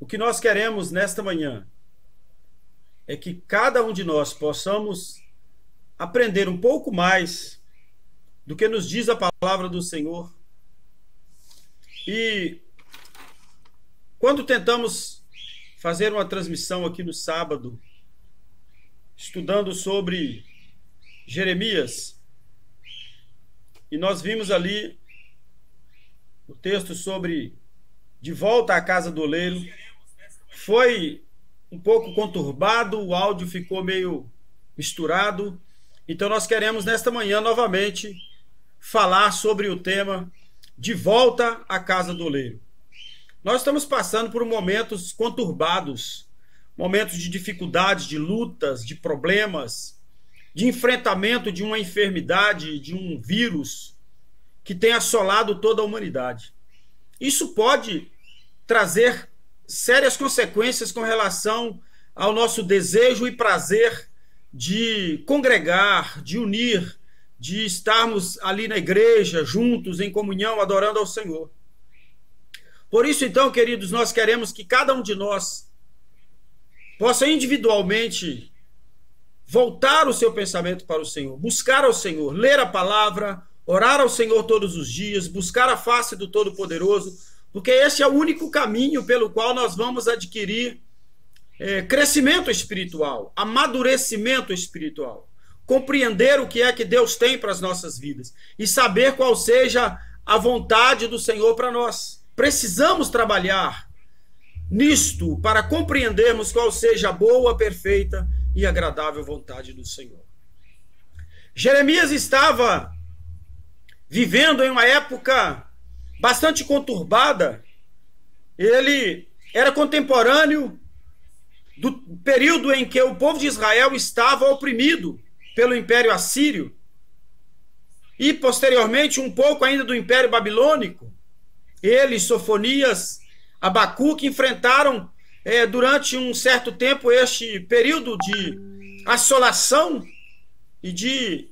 O que nós queremos nesta manhã é que cada um de nós possamos aprender um pouco mais do que nos diz a palavra do Senhor. E quando tentamos fazer uma transmissão aqui no sábado, estudando sobre Jeremias, e nós vimos ali o texto sobre de volta à casa do oleiro, foi um pouco conturbado, o áudio ficou meio misturado, então nós queremos nesta manhã novamente falar sobre o tema de volta à casa do oleiro. Nós estamos passando por momentos conturbados, momentos de dificuldades, de lutas, de problemas, de enfrentamento de uma enfermidade, de um vírus que tem assolado toda a humanidade. Isso pode trazer sérias consequências com relação ao nosso desejo e prazer de congregar, de unir, de estarmos ali na igreja, juntos, em comunhão, adorando ao Senhor. Por isso, então, queridos, nós queremos que cada um de nós possa individualmente voltar o seu pensamento para o Senhor, buscar ao Senhor, ler a palavra, orar ao Senhor todos os dias, buscar a face do Todo-Poderoso, porque esse é o único caminho pelo qual nós vamos adquirir crescimento espiritual, amadurecimento espiritual, compreender o que é que Deus tem para as nossas vidas e saber qual seja a vontade do Senhor para nós. Precisamos trabalhar nisto para compreendermos qual seja a boa, perfeita e agradável vontade do Senhor. Jeremias estava vivendo em uma época bastante conturbada. Ele era contemporâneo do período em que o povo de Israel estava oprimido pelo Império Assírio e, posteriormente, um pouco ainda do Império Babilônico. Ele, Sofonias, Abacuque enfrentaram durante um certo tempo este período de assolação e de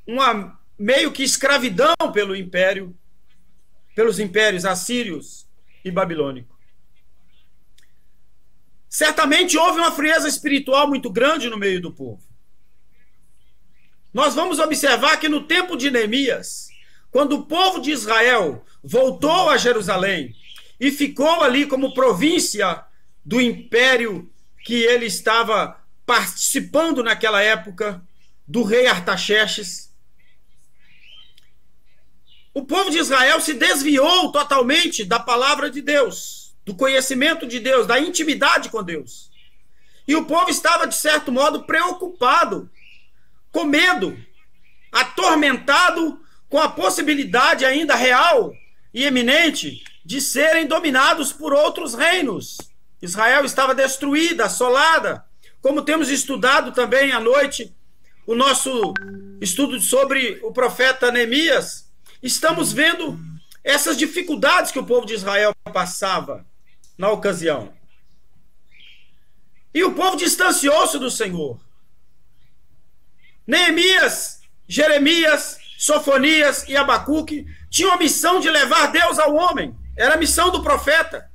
uma meio que escravidão pelos impérios assírios e babilônico. Certamente houve uma frieza espiritual muito grande no meio do povo. Nós vamos observar que no tempo de Neemias, quando o povo de Israel voltou a Jerusalém e ficou ali como província do império que ele estava participando naquela época, do rei Artaxerxes, o povo de Israel se desviou totalmente da palavra de Deus, do conhecimento de Deus, da intimidade com Deus. E o povo estava, de certo modo, preocupado, com medo, atormentado com a possibilidade ainda real e eminente de serem dominados por outros reinos. Israel estava destruída, assolada. Como temos estudado também à noite o nosso estudo sobre o profeta Neemias, estamos vendo essas dificuldades que o povo de Israel passava na ocasião. E o povo distanciou-se do Senhor. Neemias, Jeremias, Sofonias e Abacuque tinham a missão de levar Deus ao homem. Era a missão do profeta.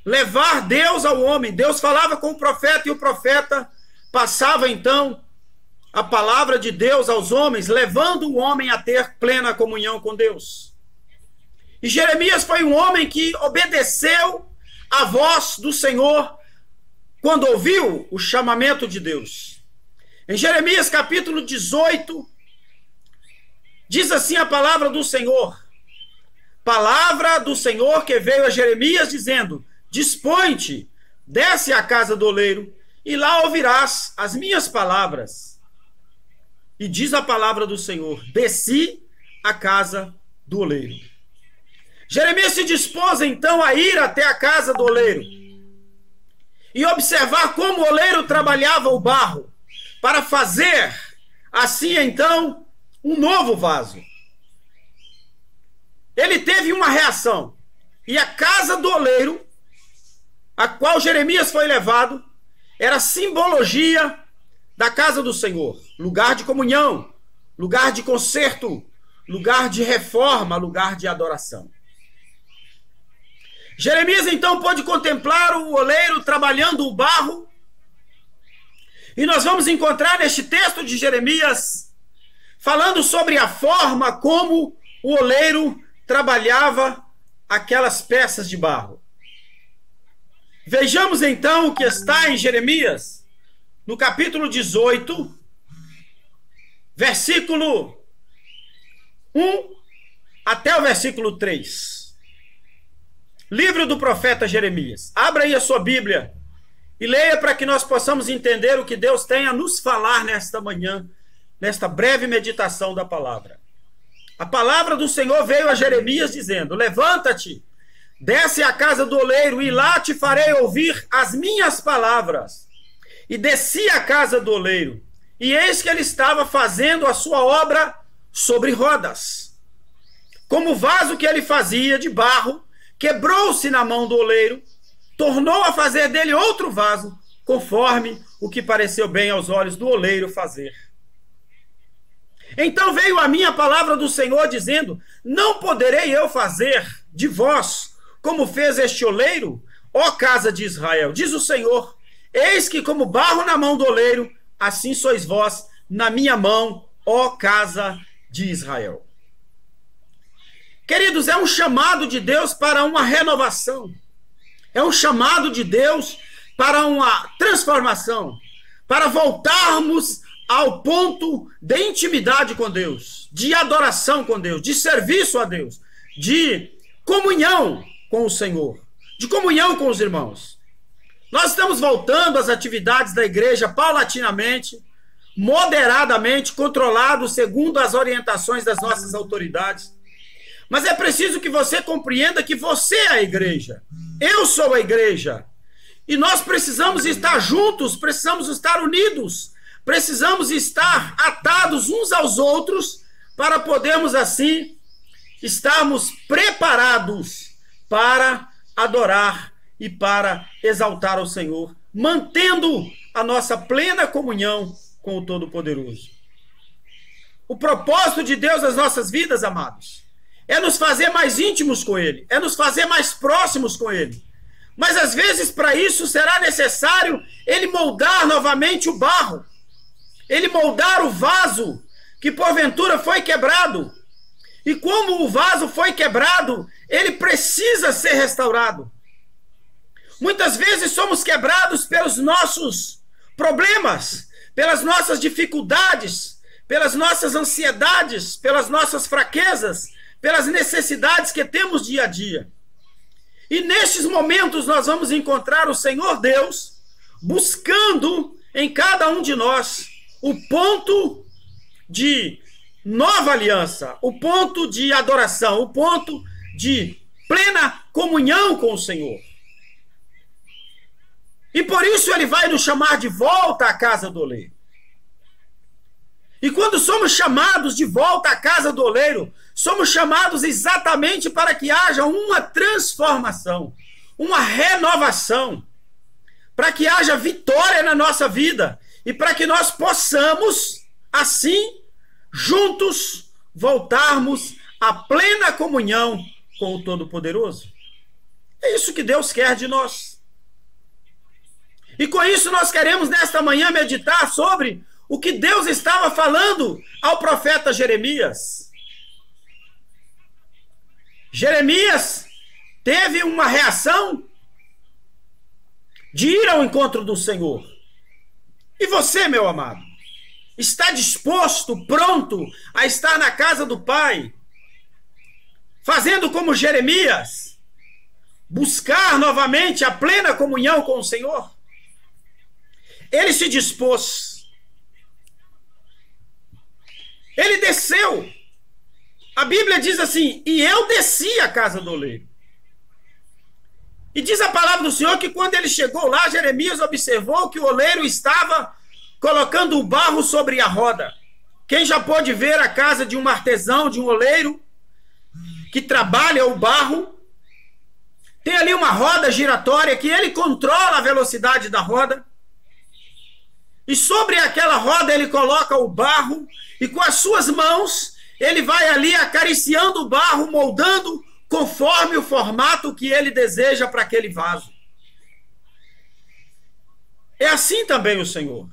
Levar Deus ao homem. Deus falava com o profeta e o profeta passava então a palavra de Deus aos homens, levando o homem a ter plena comunhão com Deus. E Jeremias foi um homem que obedeceu a voz do Senhor quando ouviu o chamamento de Deus. Em Jeremias capítulo 18, diz assim a palavra do Senhor. Palavra do Senhor que veio a Jeremias dizendo: dispõe-te, desce à casa do oleiro, e lá ouvirás as minhas palavras. E diz a palavra do Senhor: desci à casa do oleiro. Jeremias se dispôs então a ir até a casa do oleiro e observar como o oleiro trabalhava o barro para fazer assim então um novo vaso. Ele teve uma reação, e a casa do oleiro, a qual Jeremias foi levado, era simbologia da casa do Senhor, lugar de comunhão, lugar de concerto, lugar de reforma, lugar de adoração. Jeremias então pôde contemplar o oleiro trabalhando o barro. E nós vamos encontrar neste texto de Jeremias falando sobre a forma como o oleiro trabalhava aquelas peças de barro. Vejamos então o que está em Jeremias, no capítulo 18, versículo 1 até o versículo 3. Livro do profeta Jeremias. Abra aí a sua Bíblia e leia para que nós possamos entender o que Deus tem a nos falar nesta manhã, nesta breve meditação da palavra. A palavra do Senhor veio a Jeremias dizendo: levanta-te, desce à casa do oleiro, e lá te farei ouvir as minhas palavras. E desci à casa do oleiro, e eis que ele estava fazendo a sua obra sobre rodas. Como o vaso que ele fazia de barro, quebrou-se na mão do oleiro, tornou a fazer dele outro vaso, conforme o que pareceu bem aos olhos do oleiro fazer. Então veio a mim a palavra do Senhor, dizendo: não poderei eu fazer de vós como fez este oleiro, ó casa de Israel? Diz o Senhor: eis que como barro na mão do oleiro, assim sois vós na minha mão, ó casa de Israel. Queridos, é um chamado de Deus para uma renovação. É um chamado de Deus para uma transformação, para voltarmos ao ponto de intimidade com Deus, de adoração com Deus, de serviço a Deus, de comunhão com o Senhor, de comunhão com os irmãos. Nós estamos voltando às atividades da igreja paulatinamente, moderadamente, controlado segundo as orientações das nossas autoridades. Mas é preciso que você compreenda que você é a igreja. Eu sou a igreja. E nós precisamos estar juntos, precisamos estar unidos, precisamos estar atados uns aos outros para podermos assim estarmos preparados para adorar e para exaltar ao Senhor, mantendo a nossa plena comunhão com o Todo-Poderoso. O propósito de Deus nas nossas vidas, amados, é nos fazer mais íntimos com Ele, é nos fazer mais próximos com Ele. Mas às vezes para isso será necessário Ele moldar novamente o barro, Ele moldar o vaso que porventura foi quebrado. E como o vaso foi quebrado, ele precisa ser restaurado. Muitas vezes somos quebrados pelos nossos problemas, pelas nossas dificuldades, pelas nossas ansiedades, pelas nossas fraquezas, pelas necessidades que temos dia a dia. E nestes momentos nós vamos encontrar o Senhor Deus buscando em cada um de nós o ponto de nova aliança, o ponto de adoração, o ponto de plena comunhão com o Senhor. E por isso ele vai nos chamar de volta à casa do oleiro. E quando somos chamados de volta à casa do oleiro, somos chamados exatamente para que haja uma transformação, uma renovação, para que haja vitória na nossa vida e para que nós possamos, assim, juntos, voltarmos à plena comunhão com o Todo-Poderoso. É isso que Deus quer de nós. E com isso nós queremos nesta manhã meditar sobre o que Deus estava falando ao profeta Jeremias. Jeremias teve uma reação de ir ao encontro do Senhor. E você, meu amado, está disposto, pronto a estar na casa do Pai, fazendo como Jeremias, buscar novamente a plena comunhão com o Senhor? Ele se dispôs. Ele desceu. A Bíblia diz assim: e eu desci à casa do oleiro. E diz a palavra do Senhor que quando ele chegou lá, Jeremias observou que o oleiro estava colocando o barro sobre a roda. Quem já pôde ver a casa de um artesão, de um oleiro, que trabalha o barro, tem ali uma roda giratória que ele controla a velocidade da roda. E sobre aquela roda ele coloca o barro e com as suas mãos ele vai ali acariciando o barro, moldando conforme o formato que ele deseja para aquele vaso. É assim também o Senhor.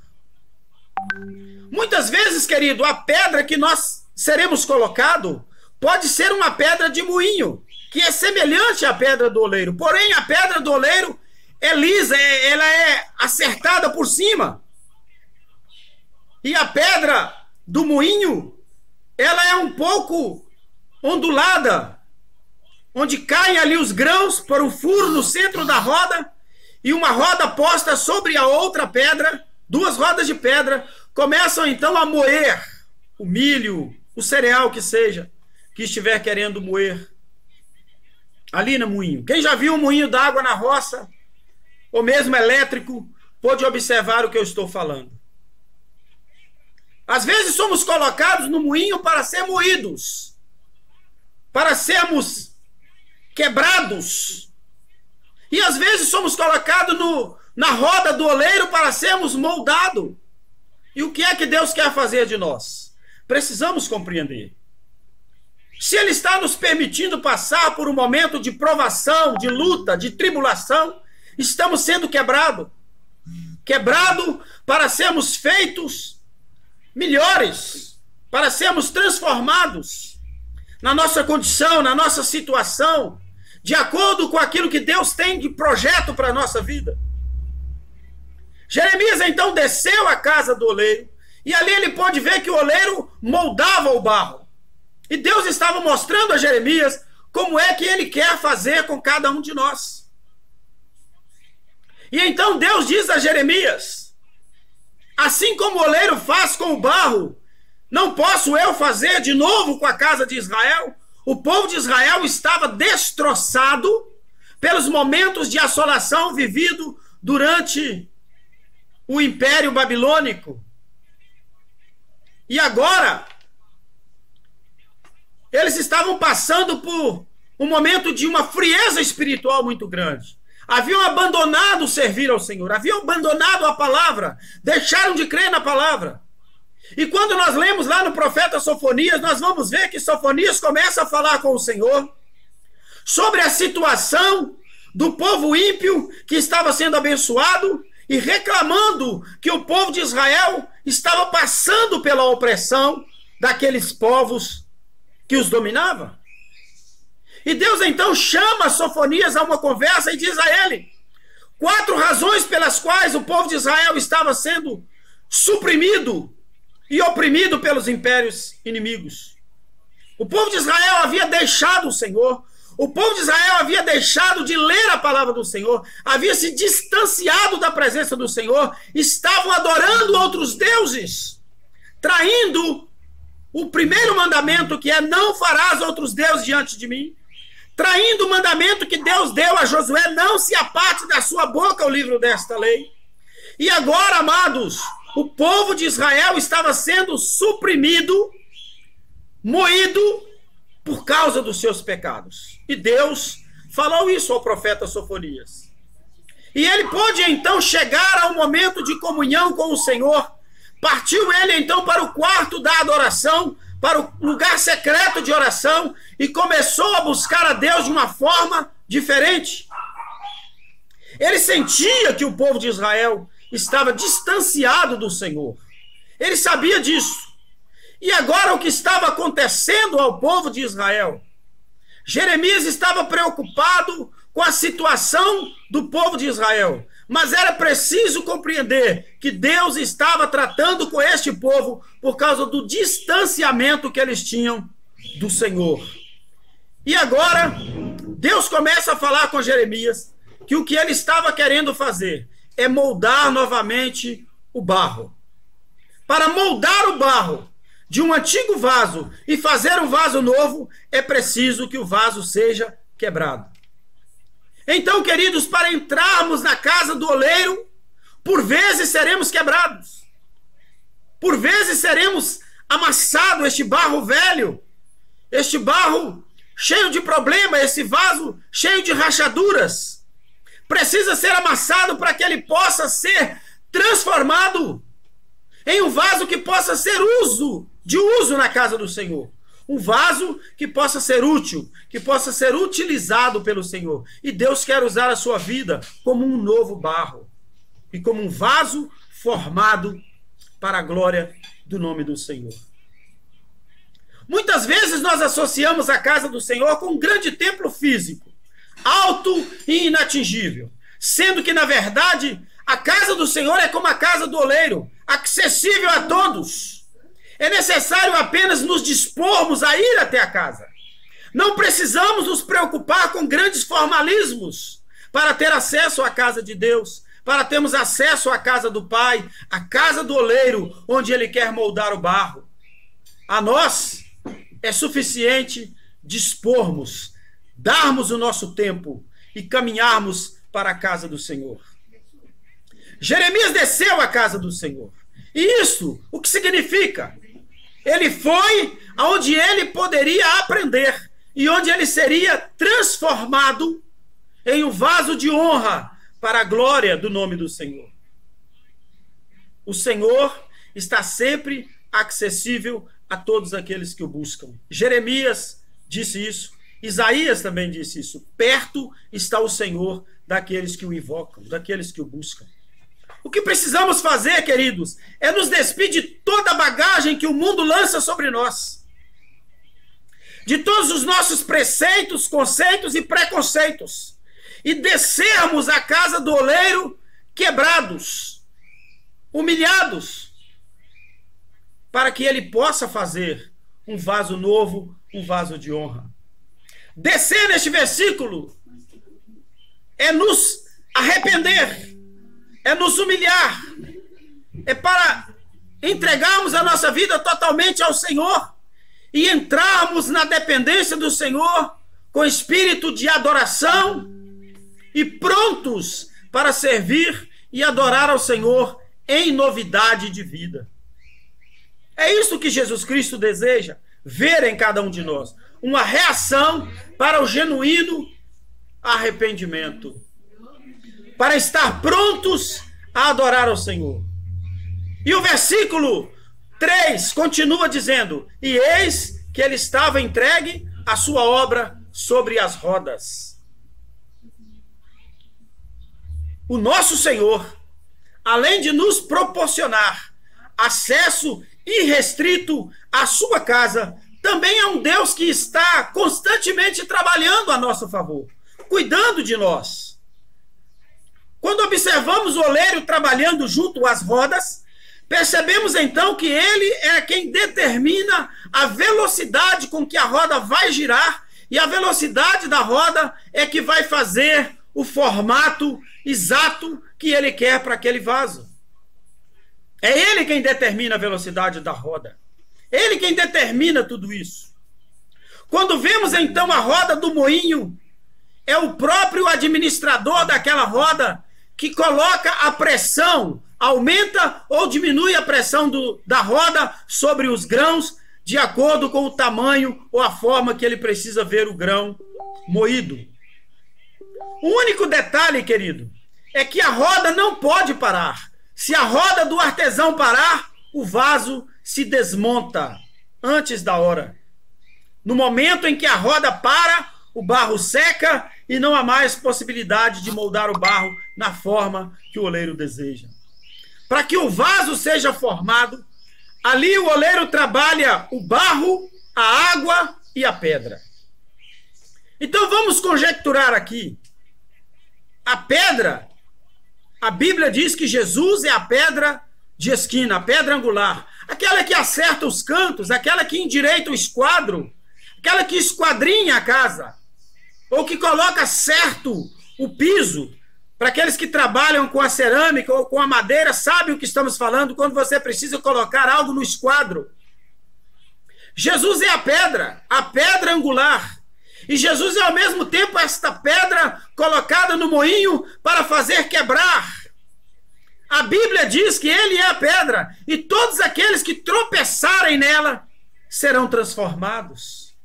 Muitas vezes, querido, a pedra que nós seremos colocados pode ser uma pedra de moinho, que é semelhante à pedra do oleiro. Porém, a pedra do oleiro é lisa, ela é acertada por cima. E a pedra do moinho, ela é um pouco ondulada, onde caem ali os grãos por um furo no centro da roda, e uma roda posta sobre a outra pedra, duas rodas de pedra, começam então a moer o milho, o cereal que seja, que estiver querendo moer ali no moinho. Quem já viu um moinho d'água na roça, ou mesmo elétrico, pode observar o que eu estou falando. Às vezes somos colocados no moinho para ser moídos, para sermos quebrados. E às vezes somos colocados na roda do oleiro para sermos moldados. E o que é que Deus quer fazer de nós? Precisamos compreender. Se Ele está nos permitindo passar por um momento de provação, de luta, de tribulação, estamos sendo quebrados. Quebrados para sermos feitos melhores, para sermos transformados na nossa condição, na nossa situação, de acordo com aquilo que Deus tem de projeto para a nossa vida. Jeremias então desceu à casa do oleiro, e ali ele pode ver que o oleiro moldava o barro. E Deus estava mostrando a Jeremias como é que ele quer fazer com cada um de nós. E então Deus diz a Jeremias: assim como o oleiro faz com o barro, não posso eu fazer de novo com a casa de Israel? O povo de Israel estava destroçado pelos momentos de assolação vivido durante o Império Babilônico. E agora, eles estavam passando por um momento de uma frieza espiritual muito grande. Haviam abandonado servir ao Senhor, haviam abandonado a palavra, deixaram de crer na palavra. E quando nós lemos lá no profeta Sofonias, nós vamos ver que Sofonias começa a falar com o Senhor sobre a situação do povo ímpio que estava sendo abençoado e reclamando que o povo de Israel estava passando pela opressão daqueles povos que os dominavam. E Deus então chama Sofonias a uma conversa e diz a ele 4 razões pelas quais o povo de Israel estava sendo suprimido e oprimido pelos impérios inimigos. O povo de Israel havia deixado o Senhor. O povo de Israel havia deixado de ler a palavra do Senhor, havia se distanciado da presença do Senhor, estavam adorando outros deuses, traindo o primeiro mandamento, que é: não farás outros deuses diante de mim, traindo o mandamento que Deus deu a Josué: não se aparte da sua boca o livro desta lei. E agora, amados, o povo de Israel estava sendo suprimido, moído, por causa dos seus pecados. E Deus falou isso ao profeta Sofonias. E ele pôde então chegar ao momento de comunhão com o Senhor. Partiu ele então para o quarto da adoração, para o lugar secreto de oração, e começou a buscar a Deus de uma forma diferente. Ele sentia que o povo de Israel estava distanciado do Senhor. Ele sabia disso. E agora o que estava acontecendo ao povo de Israel? Jeremias estava preocupado com a situação do povo de Israel, mas era preciso compreender que Deus estava tratando com este povo por causa do distanciamento que eles tinham do Senhor. E agora Deus começa a falar com Jeremias que o que ele estava querendo fazer é moldar novamente o barro. Para moldar o barro de um antigo vaso e fazer um vaso novo, é preciso que o vaso seja quebrado. Então, queridos, para entrarmos na casa do oleiro, por vezes seremos quebrados. Por vezes seremos amassados, este barro velho, este barro cheio de problemas, esse vaso cheio de rachaduras. Precisa ser amassado para que ele possa ser transformado em um vaso que possa ser de uso na casa do Senhor. Um vaso que possa ser útil, que possa ser utilizado pelo Senhor. E Deus quer usar a sua vida como um novo barro e como um vaso formado para a glória do nome do Senhor. Muitas vezes nós associamos a casa do Senhor com um grande templo físico, alto e inatingível, sendo que, na verdade, a casa do Senhor é como a casa do oleiro, acessível a todos. É necessário apenas nos dispormos a ir até a casa. Não precisamos nos preocupar com grandes formalismos para ter acesso à casa de Deus, para termos acesso à casa do Pai, à casa do oleiro, onde Ele quer moldar o barro. A nós é suficiente dispormos, darmos o nosso tempo e caminharmos para a casa do Senhor. Jeremias desceu à casa do Senhor. E isso, o que significa? Ele foi aonde ele poderia aprender e onde ele seria transformado em um vaso de honra para a glória do nome do Senhor. O Senhor está sempre acessível a todos aqueles que o buscam. Jeremias disse isso, Isaías também disse isso. Perto está o Senhor daqueles que o invocam, daqueles que o buscam. O que precisamos fazer, queridos, é nos despir de toda a bagagem que o mundo lança sobre nós. De todos os nossos preceitos, conceitos e preconceitos. E descermos à casa do oleiro quebrados, humilhados, para que ele possa fazer um vaso novo, um vaso de honra. Descer neste versículo é nos arrepender, é nos humilhar, é para entregarmos a nossa vida totalmente ao Senhor e entrarmos na dependência do Senhor com espírito de adoração e prontos para servir e adorar ao Senhor em novidade de vida. É isso que Jesus Cristo deseja ver em cada um de nós. Uma reação para o genuíno arrependimento. Para estar prontos a adorar ao Senhor. E o versículo 3 continua dizendo: e eis que ele estava entregue a sua obra sobre as rodas. O nosso Senhor, além de nos proporcionar acesso irrestrito à sua casa, também é um Deus que está constantemente trabalhando a nosso favor, cuidando de nós. Quando observamos o oleiro trabalhando junto às rodas, percebemos então que ele é quem determina a velocidade com que a roda vai girar, e a velocidade da roda é que vai fazer o formato exato que ele quer para aquele vaso. É ele quem determina a velocidade da roda. Ele quem determina tudo isso. Quando vemos então a roda do moinho, é o próprio administrador daquela roda que coloca a pressão, aumenta ou diminui a pressão da roda sobre os grãos, de acordo com o tamanho ou a forma que ele precisa ver o grão moído. O único detalhe, querido, é que a roda não pode parar. Se a roda do artesão parar, o vaso se desmonta antes da hora. No momento em que a roda para, o barro seca e não há mais possibilidade de moldar o barro na forma que o oleiro deseja. Para que o vaso seja formado, ali o oleiro trabalha o barro, a água e a pedra. Então vamos conjecturar aqui. A pedra, a Bíblia diz que Jesus é a pedra de esquina, a pedra angular. Aquela que acerta os cantos, aquela que endireita o esquadro, aquela que esquadrinha a casa, ou que coloca certo o piso. Para aqueles que trabalham com a cerâmica ou com a madeira, sabem o que estamos falando quando você precisa colocar algo no esquadro. Jesus é a pedra angular. E Jesus é ao mesmo tempo esta pedra colocada no moinho para fazer quebrar. A Bíblia diz que ele é a pedra e todos aqueles que tropeçarem nela serão transformados.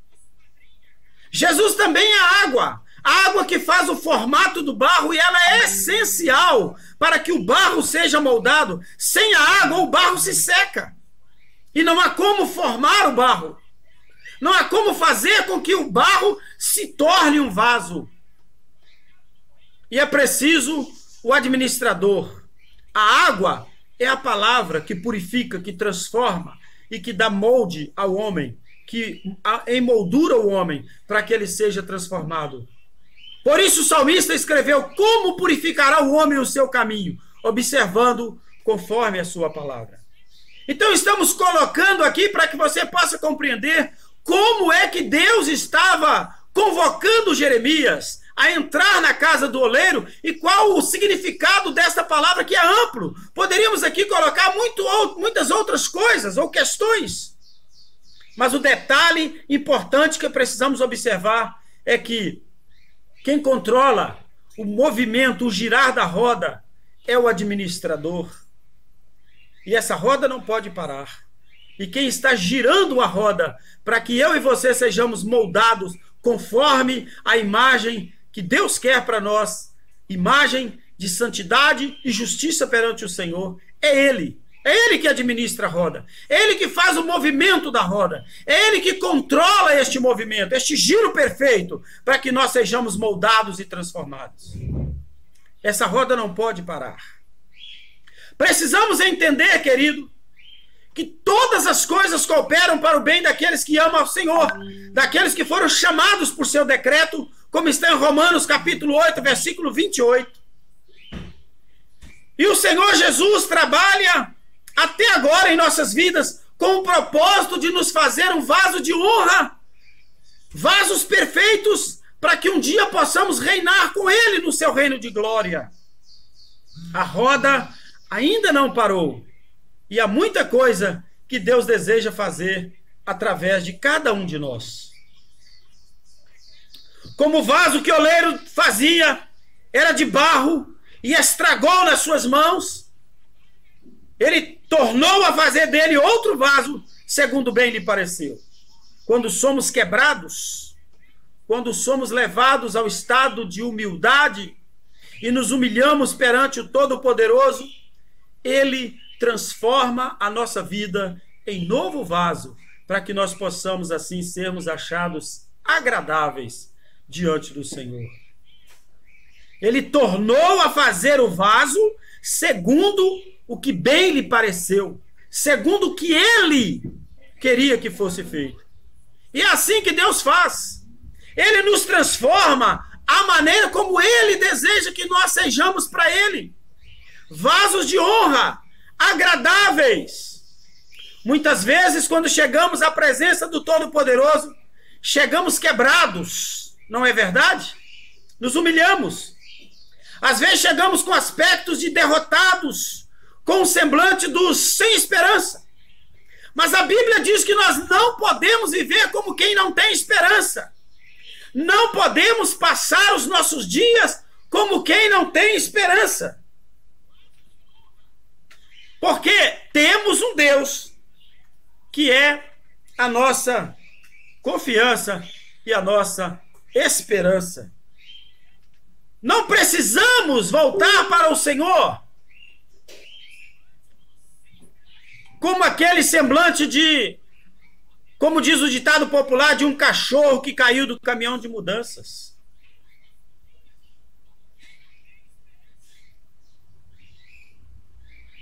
Jesus também é a água que faz o formato do barro, e ela é essencial para que o barro seja moldado. Sem a água, o barro se seca e não há como formar o barro. Não há como fazer com que o barro se torne um vaso. E é preciso o administrador. A água é a palavra que purifica, que transforma e que dá molde ao homem, que emoldura o homem para que ele seja transformado. Por isso o salmista escreveu: como purificará o homem o seu caminho? Observando conforme a sua palavra. Então estamos colocando aqui para que você possa compreender como é que Deus estava convocando Jeremias a entrar na casa do oleiro e qual o significado desta palavra, que é amplo. Poderíamos aqui colocar muitas outras coisas ou questões. Mas o detalhe importante que precisamos observar é que quem controla o movimento, o girar da roda, é o administrador. E essa roda não pode parar. E quem está girando a roda para que eu e você sejamos moldados conforme a imagem que Deus quer para nós, imagem de santidade e justiça perante o Senhor, é Ele. É Ele que administra a roda. É Ele que faz o movimento da roda. É Ele que controla este movimento, este giro perfeito, para que nós sejamos moldados e transformados. Essa roda não pode parar. Precisamos entender, querido, que todas as coisas cooperam para o bem daqueles que amam ao Senhor, daqueles que foram chamados por seu decreto, como está em Romanos capítulo 8, versículo 28. E o Senhor Jesus trabalha até agora em nossas vidas com o propósito de nos fazer um vaso de honra, vasos perfeitos, para que um dia possamos reinar com Ele no seu reino de glória. A roda ainda não parou. E há muita coisa que Deus deseja fazer através de cada um de nós. Como o vaso que o oleiro fazia era de barro e estragou nas suas mãos, ele tornou a fazer dele outro vaso, segundo bem lhe pareceu. Quando somos quebrados, quando somos levados ao estado de humildade e nos humilhamos perante o Todo-Poderoso, Ele transforma a nossa vida em novo vaso, para que nós possamos assim sermos achados agradáveis diante do Senhor. Ele tornou a fazer o vaso segundo o que bem lhe pareceu, segundo o que Ele queria que fosse feito. E é assim que Deus faz. Ele nos transforma à maneira como Ele deseja que nós sejamos para Ele. Vasos de honra, agradáveis. Muitas vezes, quando chegamos à presença do Todo-Poderoso, chegamos quebrados, não é verdade? Nos humilhamos. Às vezes chegamos com aspectos de derrotados, com um semblante dos sem esperança. Mas a Bíblia diz que nós não podemos viver como quem não tem esperança. Não podemos passar os nossos dias como quem não tem esperança. Porque temos um Deus que é a nossa confiança e a nossa esperança. Não precisamos voltar para o Senhor como aquele semblante de, como diz o ditado popular, de um cachorro que caiu do caminhão de mudanças.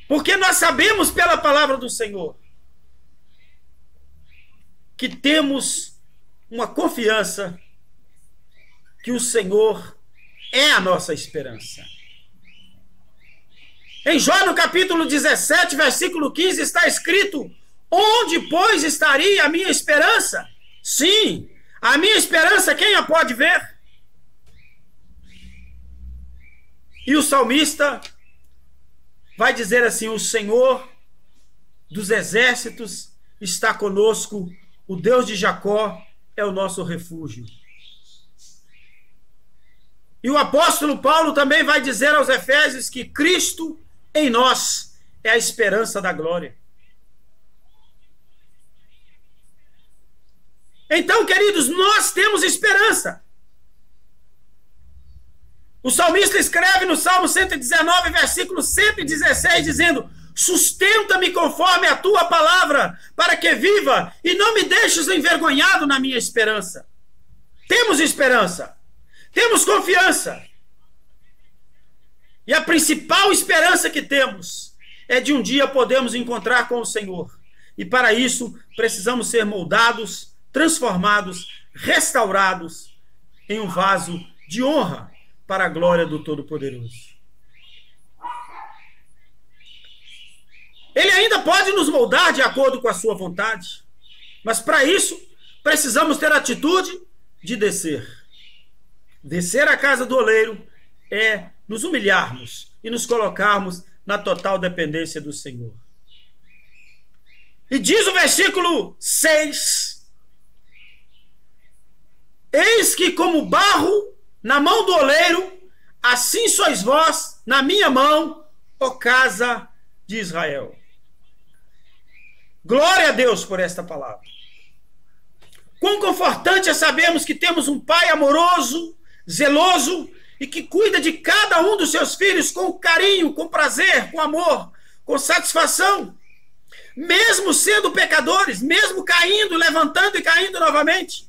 Porque nós sabemos pela palavra do Senhor que temos uma confiança que o Senhor é a nossa esperança. Em Jó, no capítulo 17, versículo 15, está escrito: onde, pois, estaria a minha esperança? Sim, a minha esperança, quem a pode ver? E o salmista vai dizer assim: o Senhor dos exércitos está conosco, o Deus de Jacó é o nosso refúgio. E o apóstolo Paulo também vai dizer aos Efésios que Cristo em nós é a esperança da glória. Então, queridos, nós temos esperança. O salmista escreve no Salmo 119, versículo 116, dizendo: Sustenta-me conforme a tua palavra, para que viva, e não me deixes envergonhado na minha esperança. Temos esperança, temos confiança. E a principal esperança que temos é de um dia podermos encontrar com o Senhor. E para isso precisamos ser moldados, transformados, restaurados em um vaso de honra para a glória do Todo-Poderoso. Ele ainda pode nos moldar de acordo com a sua vontade, mas para isso precisamos ter a atitude de descer. Descer à casa do oleiro é nos humilharmos e nos colocarmos na total dependência do Senhor. E diz o versículo 6: eis que como barro na mão do oleiro, assim sois vós na minha mão, ó casa de Israel. Glória a Deus por esta palavra. Quão confortante é sabermos que temos um Pai amoroso, zeloso e que cuida de cada um dos seus filhos com carinho, com prazer, com amor, com satisfação. Mesmo sendo pecadores, mesmo caindo, levantando e caindo novamente,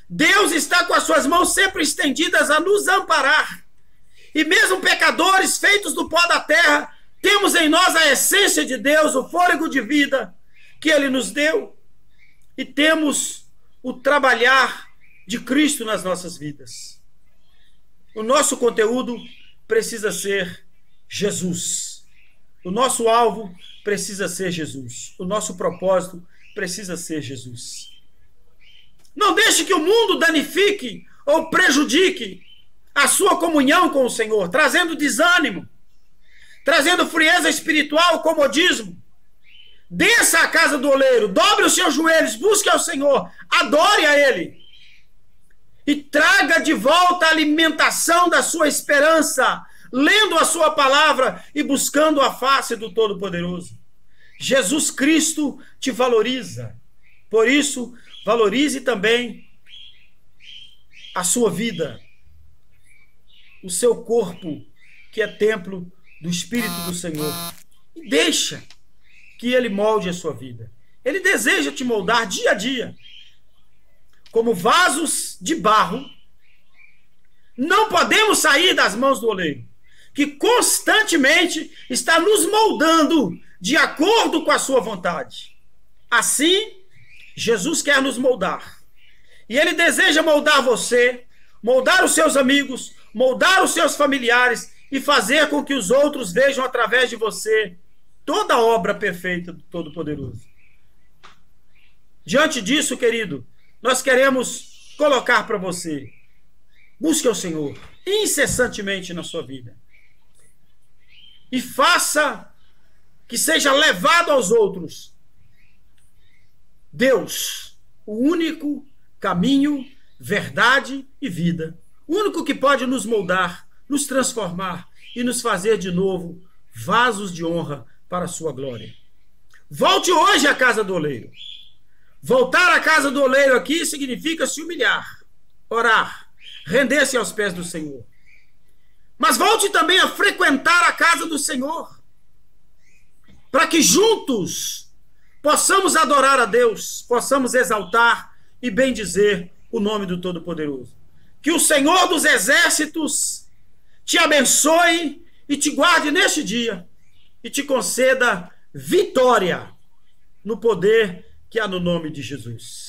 Deus está com as suas mãos sempre estendidas a nos amparar. E mesmo pecadores, feitos do pó da terra, temos em nós a essência de Deus, o fôlego de vida que Ele nos deu. E temos o trabalhar de Cristo nas nossas vidas. O nosso conteúdo precisa ser Jesus. O nosso alvo precisa ser Jesus. O nosso propósito precisa ser Jesus. Não deixe que o mundo danifique ou prejudique a sua comunhão com o Senhor, trazendo desânimo, trazendo frieza espiritual, comodismo. Desça à casa do oleiro, dobre os seus joelhos, busque ao Senhor, adore a Ele. E traga de volta a alimentação da sua esperança, lendo a sua palavra e buscando a face do Todo-Poderoso. Jesus Cristo te valoriza. Por isso, valorize também a sua vida, o seu corpo, que é templo do Espírito do Senhor. E deixa que Ele molde a sua vida. Ele deseja te moldar dia a dia. Como vasos de barro, não podemos sair das mãos do oleiro, que constantemente está nos moldando de acordo com a sua vontade. Assim, Jesus quer nos moldar. E Ele deseja moldar você, moldar os seus amigos, moldar os seus familiares e fazer com que os outros vejam através de você toda a obra perfeita do Todo-Poderoso. Diante disso, querido, nós queremos colocar para você: busque ao Senhor incessantemente na sua vida. E faça que seja levado aos outros Deus, o único caminho, verdade e vida. O único que pode nos moldar, nos transformar e nos fazer de novo vasos de honra para a sua glória. Volte hoje à casa do oleiro. Voltar à casa do oleiro aqui significa se humilhar, orar, render-se aos pés do Senhor. Mas volte também a frequentar a casa do Senhor, para que juntos possamos adorar a Deus, possamos exaltar e bendizer o nome do Todo-Poderoso. Que o Senhor dos Exércitos te abençoe e te guarde neste dia e te conceda vitória no poder que há no nome de Jesus.